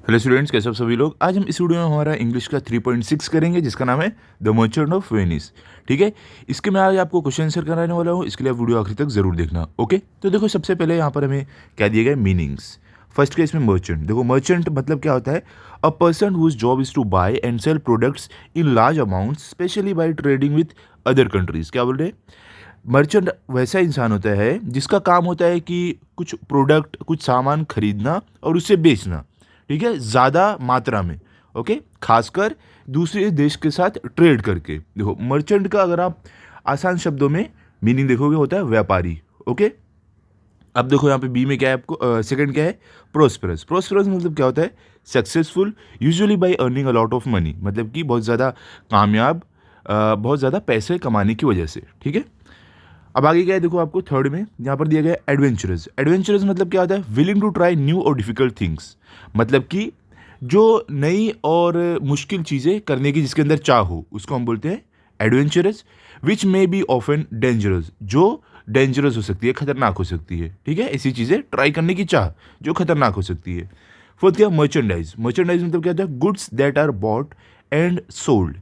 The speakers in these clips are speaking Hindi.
हेलो स्टूडेंट्स, कैसे हो सभी लोग। आज हम इस वीडियो में हमारा इंग्लिश का 3.6 करेंगे जिसका नाम है द मर्चेंट ऑफ वेनिस। ठीक है, इसके मैं आज आपको क्वेश्चन आंसर कराने वाला हूँ, इसके लिए आप वीडियो आखिर तक जरूर देखना। ओके, तो देखो सबसे पहले यहाँ पर हमें क्या दिए गए मीनिंग्स। फर्स्ट केस में मर्चेंट, देखो मर्चेंट मतलब क्या होता है, a person whose job is to buy and sell products in large amounts especially by trading with other countries. क्या बोल रहे हैं, मर्चेंट वैसा इंसान होता है जिसका काम होता है कि कुछ प्रोडक्ट, कुछ सामान खरीदना और उसे बेचना। ठीक है, ज़्यादा मात्रा में। ओके, खासकर दूसरे देश के साथ ट्रेड करके। देखो मर्चेंट का अगर आप आसान शब्दों में मीनिंग देखोगे होता है व्यापारी। ओके, अब देखो यहाँ पे बी में क्या है, आपको सेकंड क्या है, प्रोस्परस। प्रोस्परस मतलब क्या होता है, successful usually by earning a lot of money, मतलब कि बहुत ज़्यादा कामयाब, बहुत ज़्यादा पैसे कमाने की वजह से। ठीक है, अब आगे क्या है, देखो आपको थर्ड में यहाँ पर दिया गया है एडवेंचरस। एडवेंचरस मतलब क्या होता है, विलिंग टू ट्राई न्यू और डिफिकल्ट थिंग्स, मतलब कि जो नई और मुश्किल चीज़ें करने की जिसके अंदर चाह हो उसको हम बोलते हैं adventurous. Which may be often dangerous, जो डेंजरस हो सकती है, खतरनाक हो सकती है। ठीक है, ऐसी चीज़ें ट्राई करने की चाह जो खतरनाक हो सकती है। फोर्थ क्या, मर्चेंडाइज। मर्चेंडाइज मतलब क्या होता है, goods that are bought and sold.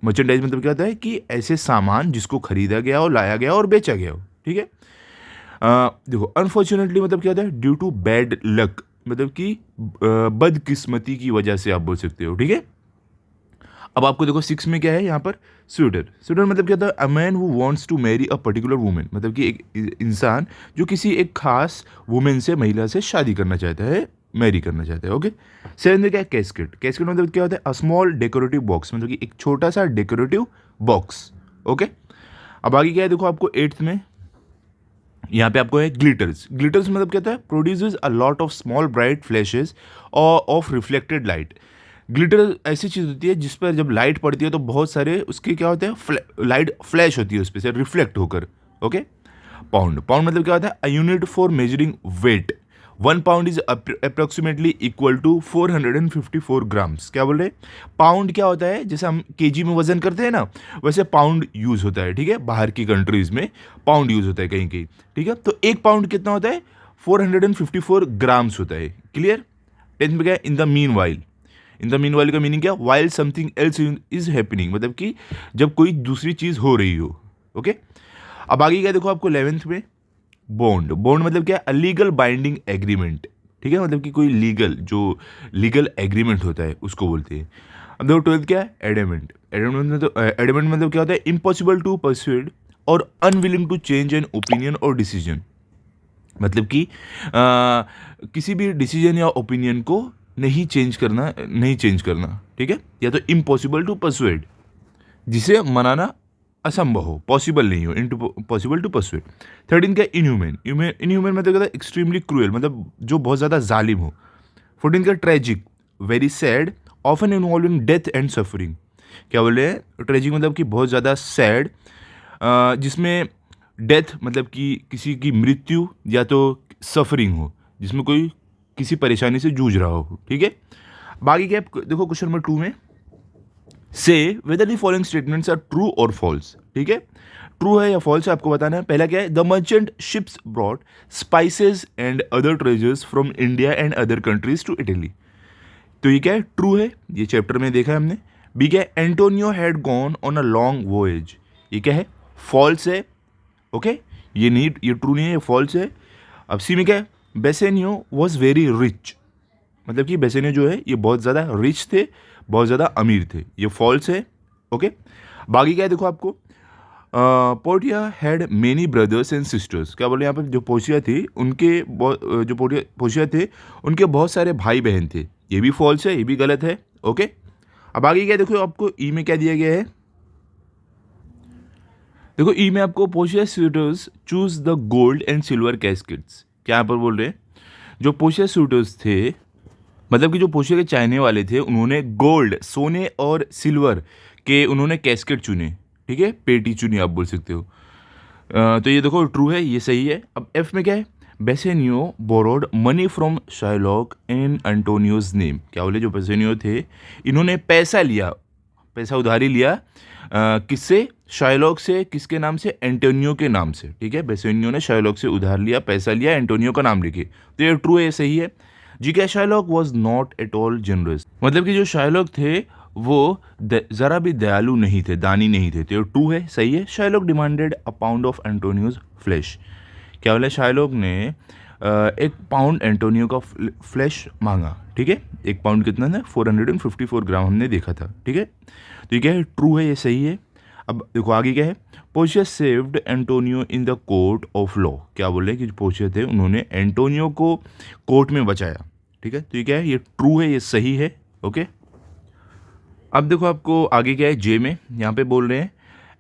Merchandise मतलब क्या होता है कि ऐसे सामान जिसको खरीदा गया हो, लाया गया और बेचा गया हो। ठीक है, देखो अनफॉर्चुनेटली मतलब क्या होता है, ड्यू टू बैड लक, मतलब कि बदकिस्मती की वजह से आप बोल सकते हो। ठीक है, अब आपको देखो सिक्स में क्या है यहाँ पर, स्यूटर। स्यूटर मतलब क्या होता है, a man who wants to marry a particular women, मतलब कि एक इंसान जो किसी एक खास वुमेन से, महिला से शादी करना चाहता है, मैरी करना चाहता है। ओके, सेवन में क्या है, कैस्केट। कैस्केट मतलब क्या होता है, अ स्मॉल डेकोरेटिव बॉक्स, मतलब कि एक छोटा सा डेकोरेटिव बॉक्स। ओके, अब आगे क्या है, देखो आपको एट्थ में यहाँ पे आपको है ग्लिटर्स। ग्लिटर्स मतलब क्या होता है, produces a lot of small bright flashes of reflected light. Glitter ऐसी चीज़ होती है जिस पर जब लाइट पड़ती है तो बहुत सारे उसके क्या होते हैं, लाइट फ्लैश होती है उस पर से रिफ्लेक्ट होकर। Okay, pound. पाउंड मतलब क्या होता है, a unit for measuring weight. 1 pound is approximately equal to 454 grams. क्या बोल रहे हैं, पाउंड क्या होता है, जैसे हम केजी में वजन करते हैं ना, वैसे पाउंड यूज होता है। ठीक है, बाहर की कंट्रीज में पाउंड यूज होता है कहीं कहीं। ठीक है, तो एक पाउंड कितना होता है, 454 ग्राम्स होता है। क्लियर। टेंथ में क्या है, in the mean while. In the mean while का मीनिंग क्या, while something else is happening, मतलब कि जब कोई दूसरी चीज हो रही हो। ओके, अब आगे क्या देखो आपको 11th में, बॉन्ड। बॉन्ड मतलब क्या, अलीगल बाइंडिंग एग्रीमेंट। ठीक है, मतलब कि कोई लीगल, जो लीगल एग्रीमेंट होता है उसको बोलते हैं। अब देखो ट्वेल्थ क्या है, एडेमेंट। एडेमेंट मतलब क्या होता है, इम्पॉसिबल टू परsuade और unwilling to change an opinion और डिसीजन, मतलब कि किसी भी डिसीजन या ओपिनियन को नहीं चेंज करना, नहीं चेंज करना। ठीक है, या तो इम्पॉसिबल टू परsuade, जिसे मनाना असंभव हो, पॉसिबल नहीं हो, इनटू पॉसिबल टू परsuade। 13 का इनह्यूमन। इनह्यूमन मतलब क्या होता है, एक्सट्रीमली क्रूएल, मतलब जो बहुत ज़्यादा जालिम हो। 14 का tragic, very sad, often involving death and suffering. क्या बोल रहे हैं, ट्रेजिक मतलब कि बहुत ज़्यादा सैड, जिसमें डेथ मतलब कि किसी की मृत्यु या तो सफरिंग हो, जिसमें कोई किसी परेशानी से जूझ रहा हो। ठीक है, बाकी क्या देखो क्वेश्चन नंबर 2 में, say whether the following statements are true और फॉल्स। ठीक है, ट्रू है या फॉल्स है आपको बताना है। पहला क्या है, the merchant ships brought spices and other treasures from India and other countries to Italy. तो ये क्या है, ट्रू है, ये चैप्टर में देखा है हमने। बी क्या है, Antonio had gone on a long voyage. ये क्या है, फॉल्स है। ओके, ये नहीं, ये ट्रू नहीं है, ये फॉल्स है। अब सी में क्या है, बेसेनियो वॉज वेरी रिच, मतलब कि बेसेनियो जो है ये बहुत ज़्यादा रिच थे, बहुत ज़्यादा अमीर थे, ये फॉल्स है। ओके, बाकी क्या है देखो आपको, Portia had many brothers and sisters. क्या बोले यहाँ पर, जो पोर्शिया थी उनके जो पोर्शिया थे उनके बहुत सारे भाई बहन थे, ये भी फॉल्स है, ये भी गलत है। ओके, अब आगे क्या देखो आपको, ई में क्या दिया गया है, देखो ई में आपको Portia suitors choose the gold and silver cascades. क्या यहाँ पर बोल रहे हैं, जो पोर्शिया सूटर्स थे, मतलब कि जो पोर्शिया के चाहने वाले थे, उन्होंने गोल्ड, सोने और सिल्वर के उन्होंने कैस्केट चुने। ठीक है, पेटी चुनी आप बोल सकते हो। तो ये देखो ट्रू है, ये सही है। अब एफ में क्या है, Bassanio borrowed money from Shylock in Antonio's name. क्या बोले, जो बेसेनियो थे इन्होंने पैसा लिया, पैसा उधारी लिया, किससे, शाइलॉक से, किसके नाम से, एंटोनियो के नाम से। ठीक है, बेसेनियो ने शाइलॉक से उधार लिया, पैसा लिया, एंटोनियो का नाम लिखे, तो ये ट्रू है, ये सही है। जी क्या, Shylock was not at all generous, मतलब कि जो शाइलॉक थे वो ज़रा भी दयालु नहीं थे, दानी नहीं थे। तो ट्रू है, सही है। Shylock demanded a pound of Antonio's flesh, क्या बोले, शाइलॉक ने 1 पाउंड एंटोनियो का फ्लैश मांगा। ठीक है, 1 पाउंड कितना था, 454 ग्राम हमने देखा था। ठीक है, तो ये क्या है, ट्रू है, ये सही है। अब देखो आगे क्या है, Portia saved Antonio in the court of law, क्या बोले कि जो पोर्शिया थे उन्होंने एंटोनियो को कोर्ट में बचाया। ठीक है, तो ये क्या है, ये ट्रू है, ये सही है। ओके, अब देखो आपको आगे क्या है, जे में यहाँ पे बोल रहे हैं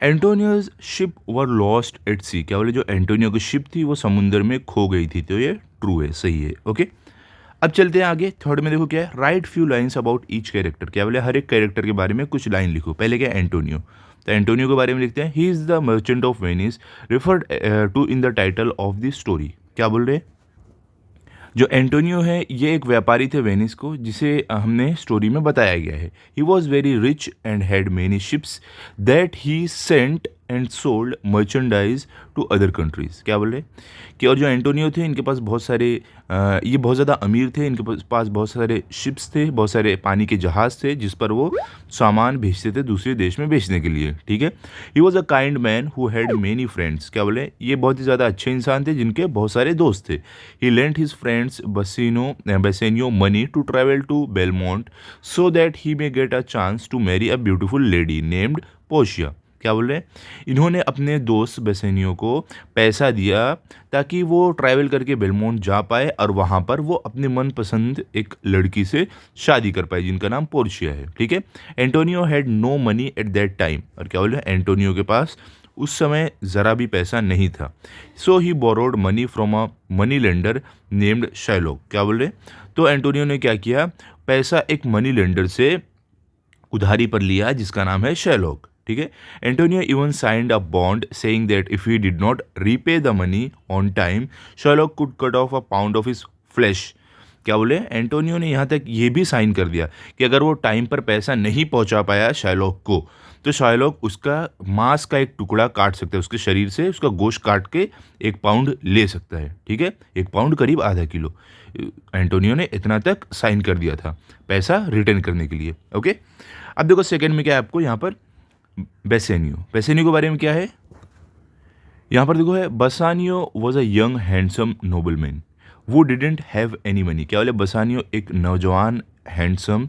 एंटोनियोज शिप वर लॉस्ट एट सी, क्या बोले, जो एंटोनियो की शिप थी वो समुद्र में खो गई थी। तो ये ट्रू है, सही है। ओके, अब चलते हैं आगे। थर्ड में देखो क्या है, right few lines about each character, क्या बोले, हर एक कैरेक्टर के बारे में कुछ लाइन लिखो। पहले क्या है, एंटोनियो, तो एंटोनियो के बारे में लिखते हैं he is the merchant of Venice referred to in the title of the story, क्या बोल रहे हैं, जो एंटोनियो है ये एक व्यापारी थे वेनिस को, जिसे हमने स्टोरी में बताया गया है। He was very rich and had many ships that he sent and sold merchandise to other countries, क्या बोल रहे कि, और जो एंटोनियो थे इनके पास बहुत सारे ये बहुत ज़्यादा अमीर थे, इनके पास बहुत सारे शिप्स थे, बहुत सारे पानी के जहाज़ थे जिस पर वो सामान भेजते थे दूसरे देश में बेचने के लिए। ठीक है, he was a kind man who had many friends, क्या बोले, ये बहुत ही ज़्यादा अच्छे इंसान थे जिनके बहुत सारे दोस्त थे। He lent his friends Bassanio money to travel to Belmont so that he may get a chance to marry a beautiful lady named Portia, क्या बोल रहे हैं, इन्होंने अपने दोस्त बेसेनियो को पैसा दिया ताकि वो ट्रैवल करके बेलमोंट जा पाए और वहाँ पर वो अपने मनपसंद एक लड़की से शादी कर पाए जिनका नाम पोर्शिया है। ठीक है, Antonio had no money at that time, और क्या बोल रहे हैं, एंटोनियो के पास उस समय ज़रा भी पैसा नहीं था। So he borrowed money from a money lender named Shylock, क्या बोल रहे हैं, तो एंटोनियो ने क्या किया, पैसा एक मनी लेंडर से उधारी पर लिया जिसका नाम है शाइलॉक। ठीक है, Antonio even signed a bond saying that if he did not repay the money on time Shylock could cut off a pound of his flash, क्या बोले, एंटोनियो ने यहाँ तक ये भी साइन कर दिया कि अगर वो टाइम पर पैसा नहीं पहुँचा पाया शाइलॉक को तो शाइलॉक उसका मांस का एक टुकड़ा काट सकता है, उसके शरीर से उसका गोश्त काट के 1 पाउंड ले सकता है। ठीक है, 1 पाउंड करीब आधा किलो, एंटोनियो ने इतना तक साइन कर दिया था पैसा रिटर्न करने के लिए। ओके, अब देखो सेकंड में क्या है आपको यहाँ पर, बेसेनियो, बेसेनियो के बारे में क्या है, यहाँ पर देखो है Bassanio was a young handsome nobleman who didn't have any money, क्या बोले, बसानियो एक नौजवान हैंडसम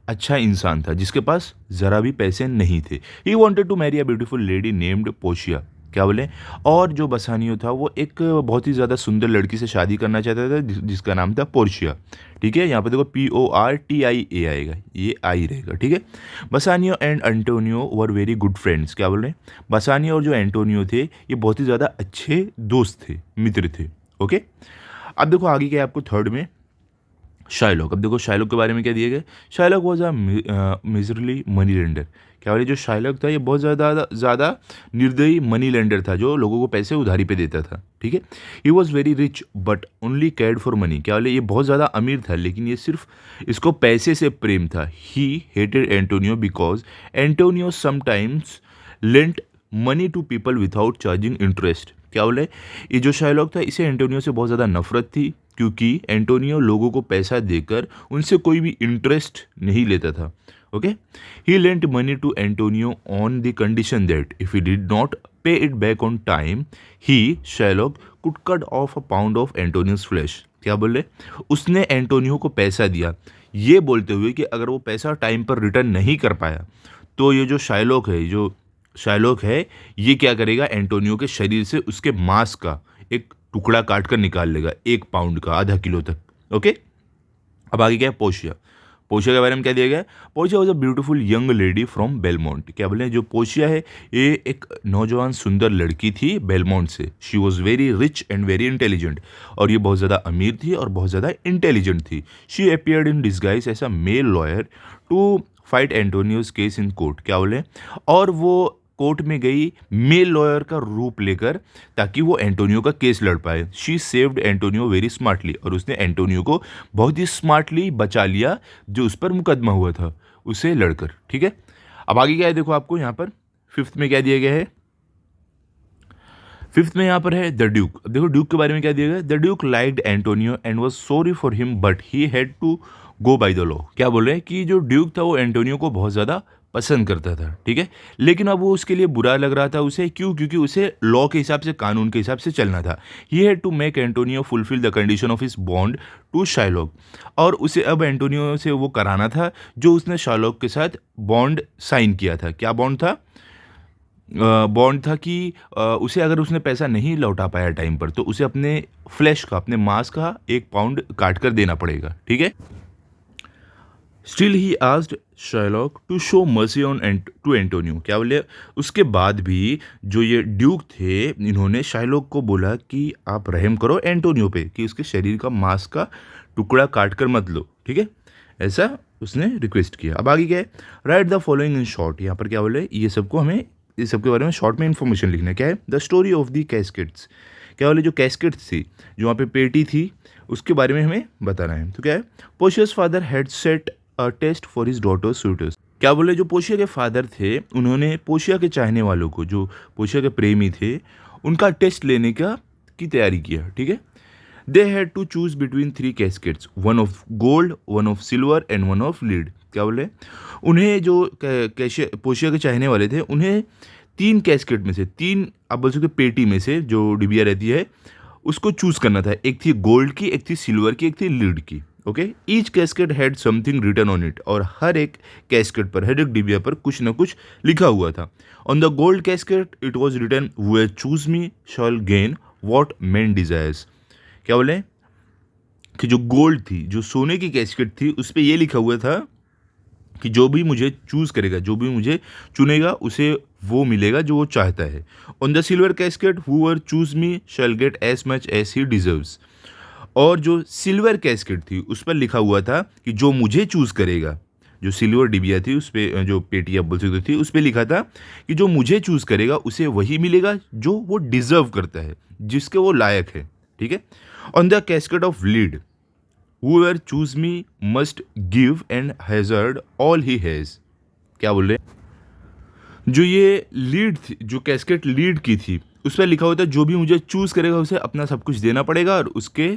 अच्छा इंसान था जिसके पास ज़रा भी पैसे नहीं थे। He wanted to marry a beautiful lady named Portia, क्या बोले, और जो बसानियो था वो एक बहुत ही ज़्यादा सुंदर लड़की से शादी करना चाहता था जिसका नाम था पोर्शिया। ठीक है, यहाँ पे देखो PORTIA आएगा, ये आई रहेगा। ठीक है, Bassanio and Antonio were very good friends, क्या बोल रहे हैं, बसानियो और जो एंटोनियो थे ये बहुत ही ज़्यादा अच्छे दोस्त थे, मित्र थे। ओके, अब देखो आगे क्या है आपको थर्ड में, शाइलॉक। अब देखो शाइलॉक के बारे में क्या दिए गए, Shylock was a miserly money lender, क्या बोले, जो शाइलॉक था ये बहुत ज़्यादा निर्दयी मनी लेंडर था जो लोगों को पैसे उधारी पे देता था। ठीक है, he was very rich but only cared for money, क्या बोले, ये बहुत ज़्यादा अमीर था लेकिन ये सिर्फ इसको पैसे से प्रेम था। He hated Antonio because Antonio sometimes lent money to people without charging interest, क्या बोले, ये जो शाइलॉक था इसे एंटोनियो से बहुत ज़्यादा नफरत थी क्योंकि एंटोनियो लोगों को पैसा देकर उनसे कोई भी इंटरेस्ट नहीं लेता था। Okay, he lent money to Antonio on the condition that if he did not pay it back on time he Shylock could cut off a pound of Antonio's flesh, क्या बोले, उसने एंटोनियो को पैसा दिया ये बोलते हुए कि अगर वो पैसा टाइम पर रिटर्न नहीं कर पाया तो ये जो शाइलॉक है ये क्या करेगा, एंटोनियो के शरीर से उसके मांस का एक टुकड़ा काट कर निकाल लेगा 1 पाउंड का, आधा किलो तक। ओके, अब आगे क्या है, पोर्शिया। पोर्शिया के बारे में क्या दिया गया है, Portia was a beautiful young lady from Belmont, क्या बोले, जो पोर्शिया है ये एक नौजवान सुंदर लड़की थी बेलमोंट से। She was very rich and very intelligent, और ये बहुत ज़्यादा अमीर थी और बहुत ज़्यादा इंटेलिजेंट थी। She appeared in disguise as a male lawyer to fight Antonio's case in court, क्या बोले, और वो कोर्ट में गई मेल लॉयर का रूप लेकर ताकि वो एंटोनियो का केस लड़ पाए। She saved Antonio very smartly, और उसने एंटोनियो को बहुत ही स्मार्टली बचा लिया जो उस पर मुकदमा हुआ था उसे लड़कर। ठीक है, अब आगे क्या है देखो आपको यहाँ पर फिफ्थ में क्या दिया गया है, फिफ्थ में यहाँ पर है द ड्यूक। अब देखो ड्यूक के बारे में क्या दिया गया, the duke liked Antonio and was sorry for him but he had to go by the law. क्या बोल रहे हैं कि जो ड्यूक था वो एंटोनियो को बहुत ज़्यादा पसंद करता था, ठीक है, लेकिन अब वो उसके लिए बुरा लग रहा था उसे, क्यों, क्योंकि उसे लॉ के हिसाब से, कानून के हिसाब से चलना था। He had to make Antonio fulfil the condition of his bond to Shylock, और उसे अब एंटोनियो से वो कराना था जो उसने शाइलॉक के साथ बॉन्ड साइन किया था। क्या बॉन्ड था, बॉन्ड था कि उसे अगर उसने पैसा नहीं लौटा पाया टाइम पर तो उसे अपने फ्लैश का, अपने मांस का 1 पाउंड काट कर देना पड़ेगा, ठीक है। Still he asked Shylock to show mercy on to Antonio. क्या बोले, उसके बाद भी जो ये ड्यूक थे इन्होंने शाइलॉक को बोला कि आप रहम करो एंटोनियो पे, कि उसके शरीर का मांस का टुकड़ा काट कर मत लो, ठीक है, ऐसा उसने रिक्वेस्ट किया। अब आगे क्या है, right the following in short. यहाँ पर क्या बोले, ये सबको हमें इस सब के बारे में शॉर्ट में इन्फॉर्मेशन लिखना है। क्या है, the story of the cascades. क्या बोले, जो कैस्केट्स थी, जो वहाँ पे पेटी थी, उसके बारे में हमें बताना है। तो क्या है, Portia's father had set a test for his daughter's suitors. क्या बोले, जो पोशिया के फादर थे उन्होंने पोशिया के चाहने वालों को, जो पोशिया के प्रेमी थे, उनका टेस्ट लेने की तैयारी किया, ठीक है। They had to choose between 3 caskets, 1 of gold, 1 of silver and 1 of lead. क्या बोले, उन्हें जो पोशिया के चाहने वाले थे उन्हें 3 कैस्केट में से, 3 आप बोल सकते पेटी में से जो डिबिया रहती है उसको चूज करना था। एक थी गोल्ड की, एक थी सिल्वर की, एक थी लीड की, okay. Each casket had something written on it, और हर एक कैस्केट पर, हर एक डिबिया पर कुछ ना कुछ लिखा हुआ था। On the gold casket it was written who choose me shall gain what man desires. क्या बोले कि जो गोल्ड थी, जो सोने की कैस्केट थी, उस पर यह लिखा हुआ था कि जो भी मुझे चूज करेगा, जो भी मुझे चुनेगा, उसे वो मिलेगा जो वो चाहता है। On the silver casket whoever choose me shall get as much as he deserves. और जो सिल्वर कैस्केट थी उस पर लिखा हुआ था कि जो मुझे चूज करेगा, जो सिल्वर डिबिया थी उस पर, जो पेटी आप बोल सकते थी, उस पर लिखा था कि जो मुझे चूज करेगा उसे वही मिलेगा जो वो डिजर्व करता है, जिसके वो लायक है, ठीक है। On the casket of lead whoever choose me must give and hazard all he has। क्या बोल रहे, जो ये लीड थी, जो कैस्केट लीड की थी, उस पर लिखा होता है जो भी मुझे चूज करेगा उसे अपना सब कुछ देना पड़ेगा और उसके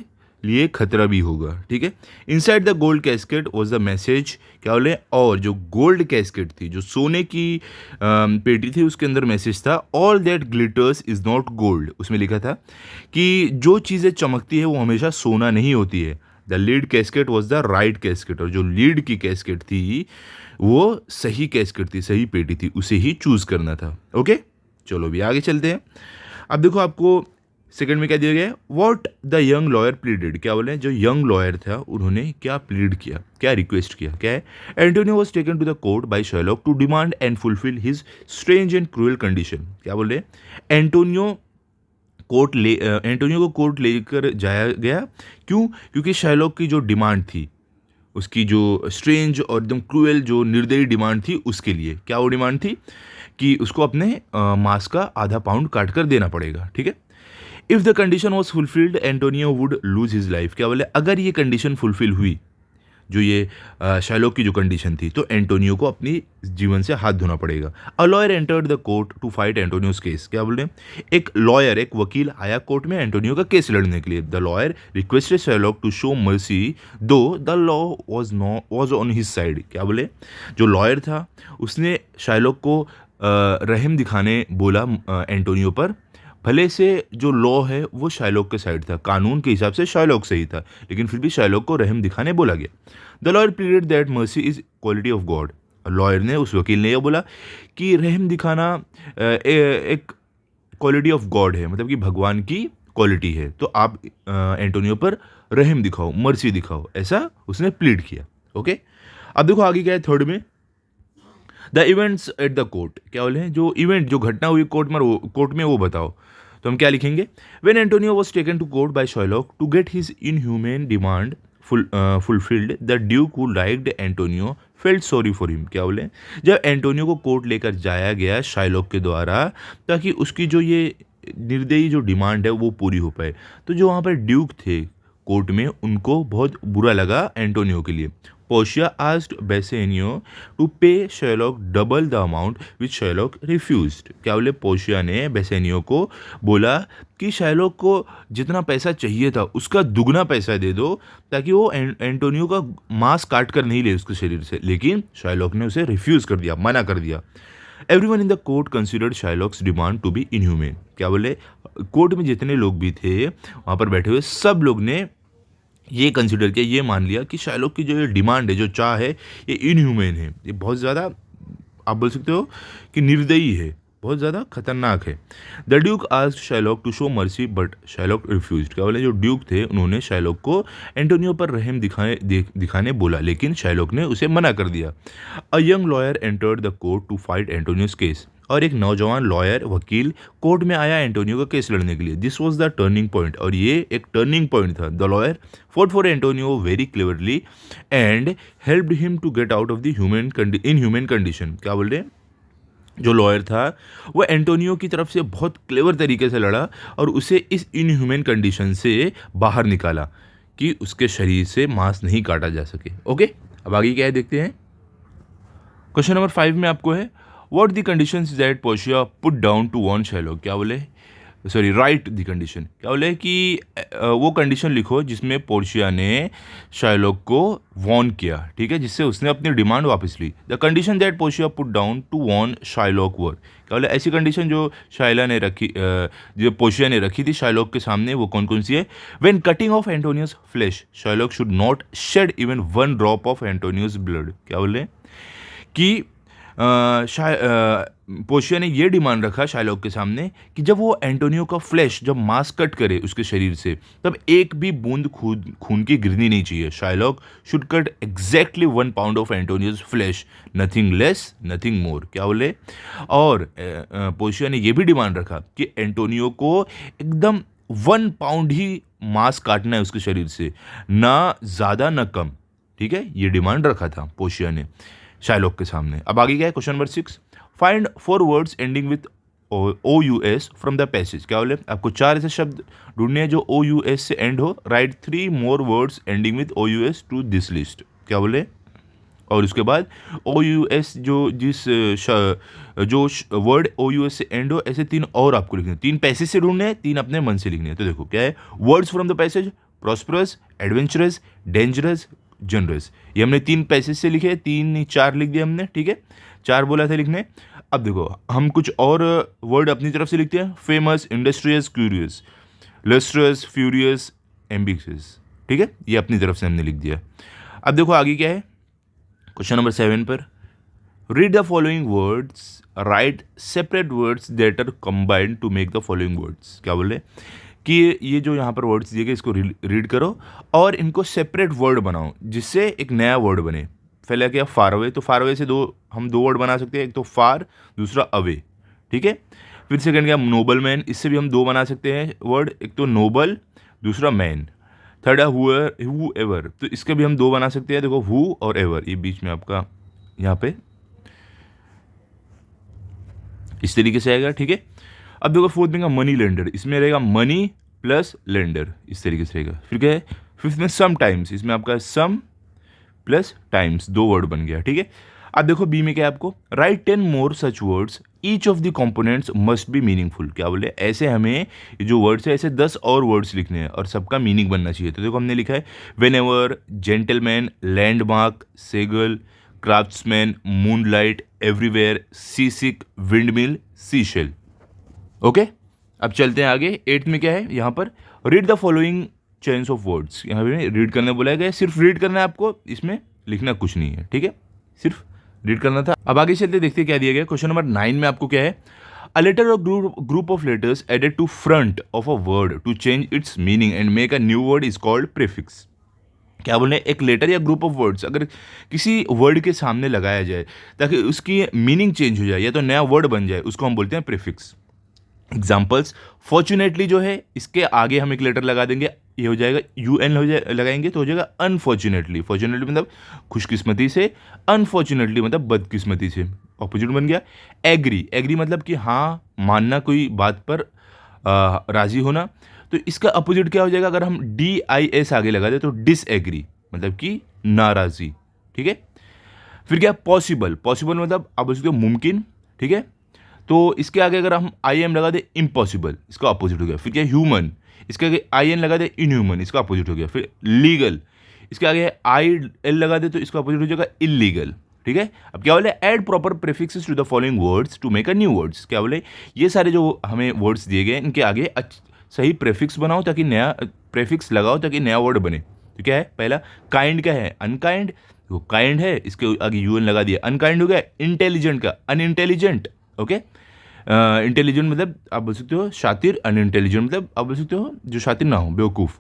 लिए खतरा भी होगा, ठीक है। Inside the gold casket was the message. क्या बोले, और जो गोल्ड कैस्केट थी, जो सोने की पेटी थी, उसके अंदर मैसेज था, all that glitters is not gold. उसमें लिखा था कि जो चीज़ें चमकती है वो हमेशा सोना नहीं होती है। The lead casket was the right casket, और जो लीड की कैस्केट थी वो सही कैस्केट थी, सही पेटी थी, उसे ही चूज करना था, ओके। चलो भी आगे चलते हैं। अब देखो आपको सेकंड में क्या दिया गया है, what the young lawyer pleaded. क्या बोले, जो यंग लॉयर था उन्होंने क्या प्लीड किया, क्या रिक्वेस्ट किया। क्या है, Antonio was taken to the court by Shylock to demand and fulfil his strange and cruel condition. क्या बोले, एंटोनियो को कोर्ट लेकर जाया गया, क्यों, क्योंकि शाइलॉक की जो डिमांड थी, उसकी जो स्ट्रेंज और एकदम क्रूएल, जो निर्दयी डिमांड थी, उसके लिए। क्या वो डिमांड थी कि उसको अपने मांस का आधा पाउंड काट कर देना पड़ेगा, ठीक है। If the condition was fulfilled Antonio would lose his life. क्या बोले, अगर ये कंडीशन फुलफिल हुई, जो ये शाइलॉक की जो कंडीशन थी, तो एंटोनियो को अपनी जीवन से हाथ धोना पड़ेगा। A lawyer entered the court to fight Antonio's case. क्या बोल रहे हैं, एक लॉयर, एक वकील आया कोर्ट में एंटोनियो का केस लड़ने के लिए। The lawyer requested Shylock to show mercy though the law was on his side. क्या बोले, जो लॉयर था उसने शाइलॉक को रहम दिखाने बोला एंटोनियो पर, भले से जो लॉ है वो शाइलॉक के साइड था, कानून के हिसाब से शाइलॉक सही था, लेकिन फिर भी शाइलॉक को रहम दिखाने बोला गया। The lawyer pleaded that mercy is quality of God. Lawyer ने, उस वकील ने यह बोला कि रहम दिखाना एक क्वालिटी ऑफ गॉड है, मतलब कि भगवान की क्वालिटी है, तो आप एंटोनियो पर रहम दिखाओ, मर्सी दिखाओ, ऐसा उसने प्लीड किया, ओके। अब देखो आगे क्या है थर्ड में, the events at the court. क्या बोले हैं, जो इवेंट, जो घटना हुई कोर्ट में वो बताओ। तो हम क्या लिखेंगे, when Antonio was taken to court by Shylock to get his inhuman demand fulfilled, the duke who liked Antonio felt sorry for him. क्या बोले, जब एंटोनियो को कोर्ट लेकर जाया गया शाइलॉक के द्वारा, ताकि उसकी जो ये निर्दयी जो डिमांड है वो पूरी हो पाए, तो जो वहाँ पर ड्यूक थे कोर्ट में, उनको बहुत बुरा लगा एंटोनियो के लिए। पोर्शिया आस्क्ड बेसेनियो टू पे Sherlock double the amount which Sherlock refused. क्या बोले, पोर्शिया ने बेसेनियो को बोला कि शर्लॉक को जितना पैसा चाहिए था उसका दुगना पैसा दे दो ताकि वो एंटोनियो का मांस काट कर नहीं ले उसके शरीर से, लेकिन शर्लॉक ने उसे रिफ्यूज़ कर दिया, मना कर दिया। Everyone in the court considered Shylock's demand to be inhuman. क्या बोले, कोर्ट में जितने लोग भी थे वहाँ पर बैठे हुए सब लोग ने ये कंसिडर किया, ये मान लिया कि शाइलॉक की जो ये डिमांड है, जो चाह है, ये इनह्यूमेन है, ये बहुत ज़्यादा आप बोल सकते हो कि निर्दयी है, बहुत ज़्यादा खतरनाक है। The duke asked Shylock to show mercy but Shylock refused. क्या बोले, जो ड्यूक थे उन्होंने शाइलॉक को एंटोनियो पर रहम दिखाने बोला, लेकिन शाइलॉक ने उसे मना कर दिया। A young lawyer entered the court to fight Antonio's case. और एक नौजवान लॉयर वकील कोर्ट में आया एंटोनियो का केस लड़ने के लिए। This was the turning point, और ये एक टर्निंग पॉइंट था। The lawyer fought for Antonio very cleverly and helped him to get out of the inhuman condition. क्या बोल रहे हैं, जो लॉयर था वो एंटोनियो की तरफ से बहुत क्लेवर तरीके से लड़ा और उसे इस इनह्यूमन कंडीशन से बाहर निकाला कि उसके शरीर से मांस नहीं काटा जा सके। ओके, अब आगे क्या है देखते हैं। क्वेश्चन नंबर 5 में आपको है, what the conditions that Portia put down to warn Shylock. क्या बोले, सॉरी, राइट द कंडीशन। क्या बोले कि वो कंडीशन लिखो जिसमें पोर्शिया ने शाइलॉक को वार्न किया, ठीक है, जिससे उसने अपनी डिमांड वापस ली। The condition that Portia put down to warn Shylock were. क्या बोले, ऐसी कंडीशन जो जो पोर्शिया ने रखी थी शाइलॉक के सामने, वो कौन कौन सी है। When cutting off Antonio's flesh Shylock should not shed even one drop of Antonio's blood. क्या बोले कि पोर्शिया ने ये डिमांड रखा शाइलॉक के सामने कि जब वो एंटोनियो का फ्लैश, जब मांस कट करे उसके शरीर से, तब एक भी बूंद खून की गिरनी नहीं चाहिए। Shylock should cut exactly 1 pound of Antonio's flesh, nothing less nothing more. क्या बोले, और पोर्शिया ने ये भी डिमांड रखा कि एंटोनियो को एकदम 1 पाउंड ही मांस काटना है उसके शरीर से, ना ज़्यादा ना कम, ठीक है, ये डिमांड रखा था पोर्शिया ने शाइलॉक के सामने। अब आगे क्या है, question number 6, find 4 words ending with OUS from the passage. क्या बोले, आपको 4 ऐसे शब्द ढूंढने हैं जो OUS से एंड हो। Write 3 more words ending with OUS to this list. क्या बोले, और उसके बाद OUS जो वर्ड OUS से एंड हो, ऐसे 3 और आपको लिखने हैं। 3 पैसेज से ढूंढने हैं, 3 अपने मन से लिखने हैं। तो देखो क्या है, words from the passage, prosperous, adventurous, dangerous, generous. ये हमने 3 पैसेज से लिखे, 3 4 लिख दिए हमने, ठीक है, 4 बोला था लिखने। अब देखो हम कुछ और वर्ड अपनी तरफ से लिखते हैं। Famous, industrious, curious, lustrous, furious, ambitious, ठीक है, ये अपनी तरफ से हमने लिख दिया। अब देखो आगे क्या है, क्वेश्चन नंबर 7 पर, read the following words, write separate words that are combined to make the following words. क्या बोले कि ये जो यहाँ पर वर्ड्स दिए गए इसको रीड करो और इनको सेपरेट वर्ड बनाओ जिससे एक नया वर्ड बने। पहले क्या, फार अवे, तो फार अवे से हम दो वर्ड बना सकते हैं, एक तो फार, दूसरा अवे, ठीक है। फिर सेकंड क्या, नोबल मैन, इससे भी हम 2 बना सकते हैं वर्ड, एक तो नोबल, दूसरा मैन। थर्ड है हु एवर, तो इसके भी हम 2 बना सकते हैं, देखो हु और एवर, ये बीच में आपका यहाँ पे इस तरीके से आएगा, ठीक है। अब देखो फोर्थ में मनी लेंडर, इसमें रहेगा मनी प्लस लेंडर, इस तरीके से रहेगा। फिर क्या है, फिफ्थ में सम टाइम्स, इसमें आपका सम प्लस टाइम्स, 2 वर्ड बन गया, ठीक है। अब देखो बी में क्या है, आपको right 10 more such words, each of the components must be meaningful. क्या बोले, ऐसे हमें जो वर्ड्स है ऐसे 10 और वर्ड्स लिखने हैं और सबका मीनिंग बनना चाहिए। तो देखो हमने लिखा है whenever, gentleman, landmark, seagull, craftsman, moonlight, everywhere, seasick, windmill, seashell. Okay, अब चलते हैं आगे। 8th में क्या है, यहाँ पर read the following chains of words, यहाँ पे रीड करने बोला गया, सिर्फ रीड करना है आपको, इसमें लिखना कुछ नहीं है, ठीक है, सिर्फ रीड करना था। अब आगे चलते देखते क्या दिया गया। क्वेश्चन नंबर 9 में आपको क्या है, अ लेटर और group of letters added to front of a word to change its meaning and make a new word is called prefix. क्या बोलने, एक लेटर या ग्रुप ऑफ वर्ड्स अगर किसी वर्ड के सामने लगाया जाए ताकि उसकी मीनिंग चेंज हो जाए या तो नया वर्ड बन जाए, उसको हम बोलते हैं प्रीफिक्स। एग्जाम्पल्स, फॉर्चुनेटली जो है इसके आगे हम एक लेटर लगा देंगे, ये हो जाएगा UN लगाएंगे तो हो जाएगा अनफॉर्चुनेटली। फॉर्चुनेटली मतलब खुशकिस्मती से, अनफॉर्चुनेटली मतलब बदकिस्मती से, ऑपोजिट बन गया। एग्री, एग्री मतलब कि हाँ मानना, कोई बात पर राजी होना। तो इसका अपोजिट क्या हो जाएगा, अगर हम DIS आगे लगा दे तो डिसएग्री मतलब कि नाराज़ी, ठीक है। फिर क्या पॉसिबल, पॉसिबल मतलब आप बोल सकते हो मुमकिन, ठीक है। तो इसके आगे अगर हम आई एम लगा दे इम्पॉसिबल, इसका अपोजिट हो गया। फिर क्या ह्यूमन, इसके आगे आई एन लगा दे इनह्यूमन, इसका अपोजिट हो गया। फिर लीगल, इसके आगे आई एल लगा दे तो इसका अपोजिट हो जाएगा इलीगल, ठीक है। अब क्या बोले, add proper prefixes to the following words to make a new words. क्या बोले, ये सारे जो हमें वर्ड्स दिए गए इनके आगे सही प्रीफिक्स बनाओ ताकि नया प्रीफिक्स लगाओ ताकि नया वर्ड बने। तो क्या है, पहला काइंड का है अनकाइंड, वो काइंड है इसके आगे यूएन लगा दिया, अनकाइंड हो गया। इंटेलिजेंट का अनइंटेलिजेंट, ओके। इंटेलिजेंट मतलब आप बोल सकते हो शातिर, अनइंटेलिजेंट मतलब आप बोल सकते हो जो शातिर ना हो, बेवकूफ़।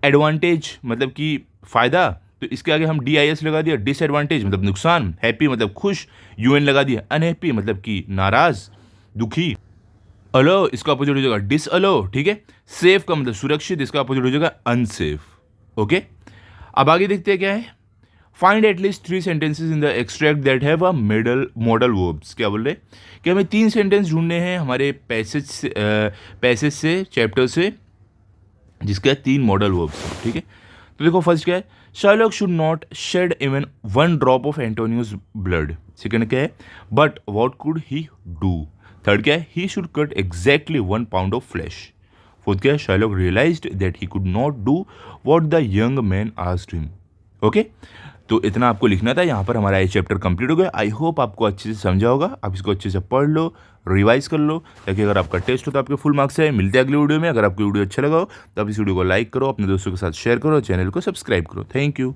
एडवांटेज मतलब कि फ़ायदा, तो इसके आगे हम DIS लगा दिया। डिसएडवांटेज मतलब नुकसान, हैप्पी मतलब खुश, UN लगा दिया। अनहैप्पी मतलब कि नाराज, दुखी। अलो, इसका अपोजिट हो जाएगा डिसअलो, ठीक है। सेफ का मतलब सुरक्षित, इसका अपोजिट हो जाएगा अनसेफ, ओके। अब आगे देखते हैं क्या है। Find at least 3 sentences in the extract that have a modal verbs. क्या बोल रहे कि हमें 3 सेंटेंस ढूंढने हैं हमारे पैसेज से चैप्टर से जिसका 3 मॉडल वर्ब्स, ठीक है। तो देखो फर्स्ट क्या है, Shylock should not shed even 1 drop of Antonio's blood. Second क्या है, but what could he do. Third क्या है, he should cut exactly 1 pound of flesh. Fourth क्या है, Shylock realised that he could not do what the young man asked him, okay. तो इतना आपको लिखना था। यहाँ पर हमारा ये चैप्टर कंप्लीट हो गया। आई होप आपको अच्छे से समझा होगा। आप इसको अच्छे से पढ़ लो, रिवाइज कर लो, ताकि अगर आपका टेस्ट हो तो आपके फुल मार्क्स है। मिलते हैं अगले वीडियो में। अगर आपको वीडियो अच्छा लगा हो तो आप इस वीडियो को लाइक करो, अपने दोस्तों के साथ शेयर करो, चैनल को सब्सक्राइब करो। Thank you.